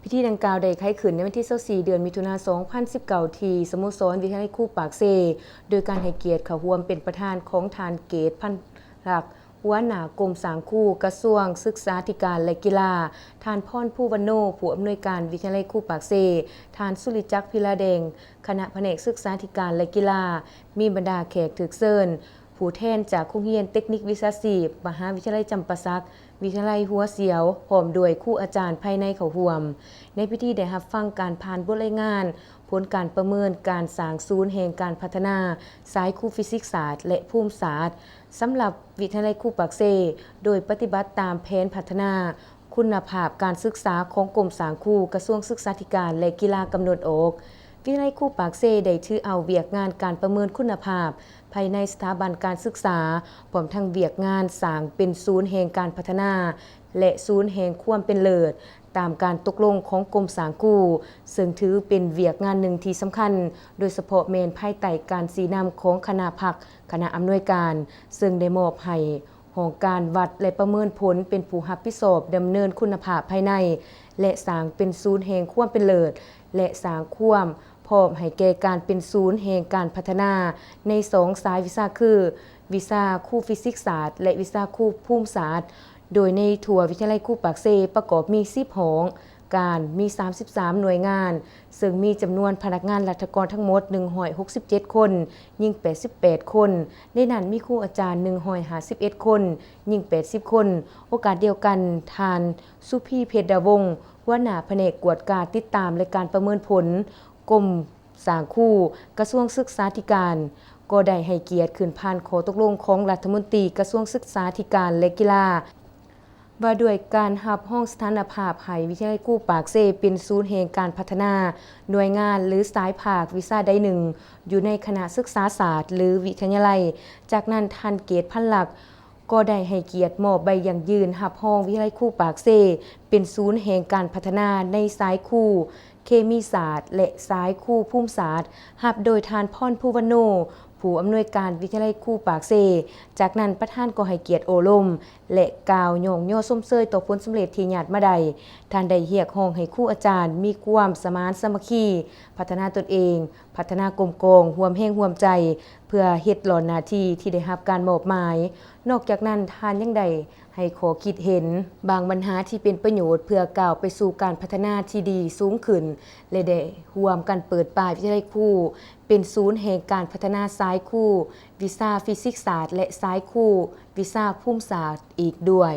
พิธีดังกล่าวได้ไขขึ้นในวันที่24เดือนมิถุนายน2019ที่สโมสรวิทยาลัยคู่ปากเซโดยการให้เกียรติเข้าร่วมเป็นประธานของทานเกตพันลักษ์หัวหน้ากรมสร้างคู่กระทรวงศึกษาธิการและกีฬาทานพรผู้วรรณโนผู้อำนวยการวิทยาลัยคู่ปากเซทานสุริจักรพิลาแดงคณะแผนกศึกษาธิการและกีฬามีบรรดาแขกถึกเชิญผู้แทนจากโรงเรียนเทคนิควิชาชีพมหาวิทยาลัยจำปาสักวิทยาลัยหัวเสียวพร้อมด้วยครูอาจารย์ภายในเขาร่วมในพิธีได้รับฟังการผ่านบทรายงานผลการประเมินการสร้างศูนย์แห่งการพัฒนาสายครูฟิสิกส์ศาสตร์และภูมิศาสตร์สำหรับวิทยาลัยคู่ปากเซโดยปฏิบัติตามแผนพัฒนาคุณภาพการศึกษาของกรมสร้างคู่กระทรวงศึกษาธิการและกีฬากำหนดออกวิทยาลัยคู่ปากเซได้ถือเอาเวียกงานการประเมินคุณภาพภายในสถาบันการศึกษาพร้อมทั้งเวียกงานสร้างเป็นศูนย์แห่งการพัฒนาและศูนย์แห่งความเป็นเลิศตามการตกลงของกรมสร้างคู่ซึ่งถือเป็นเวียกงานหนึ่งที่สำคัญโดยเฉพาะเมนภายใต้การสีนำของคณะพักคณะอำนวยการซึ่งได้มอบให้หอการวัดและประเมินผลเป็นผู้รับผิดชอบดำเนินคุณภาพภายในและสร้างเป็นศูนย์แห่งความเป็นเลิศและสร้างความพร้อมให้แก่การเป็นศูนย์แห่งการพัฒนาใน2สายวิชาคือวิชาคู่ฟิสิกส์ศาสตร์และวิชาคู่ภูมิศาสตร์โดยในทั่ววิทยาลัยคู่ปากเซประกอบมี10หองการมี33หน่วยงานซึ่งมีจำนวนพนักงานราชการทั้งหมด167คนยิ่ง88คนในนั้นมีครูอาจารย์151คนยิ่ง80คนโอกาสเดียวกันทานสุพีเพชรดาวงศ์หัวหน้าแผนกกวดการติดตามและการประเมินผลกรมสร้างคู่กระทรวงศึกษาธิการก็ได้ให้เกียรติขึ้นผ่านข้อตกลงของรัฐมนตรีกระทรวงศึกษาธิการและกีฬาว่าด้วยการรับห้องสถานภาพให้วิทยาลัยคู่ปากเซเป็นศูนย์แห่งการพัฒนาหน่วยงานหรือสายภาควิชาใดหนึ่งอยู่ในคณะศึกษาศาสตร์หรือวิทยาลัยจากนั้นทันเกตพันลักษ์ก็ได้ให้เกียรติมอบใบยั่งยืนรับห้องวิทยาลัยคู่ปากเซเป็นศูนย์แห่งการพัฒนาในสายคู่เคมีศาสตร์และสายคู่ภูมิศาสตร์รับโดยทานพรผู้วรรณโนผู้อำนวยการวิทยาลัยคู่ปากเซจากนั้นประธานก็ให้เกียรติโอลมและกล่าวย่องย่อส้มเซยต่อผลสำเร็จที่ญาติมาใดท่านได้เรียกร้องให้ครูอาจารย์มีความสมานสามัคคีพัฒนาตนเองพัฒนากลมกองร่วมแห่งร่วมใจเพื่อเฮ็ดหล่อนหน้าที่ที่ได้รับการมอบหมายนอกจากนั้นท่านยังได้ให้ขอคิดเห็นบางปัญหาที่เป็นประโยชน์เพื่อก้าวไปสู่การพัฒนาที่ดีสูงขึ้นและได้ร่วมกันเปิดป้ายวิทยาลัยคู่เป็นศูนย์แห่งการพัฒนาสายคู่วิชาฟิสิกส์ศาสตร์และสายคู่วิชาภูมิศาสตร์อีกด้วย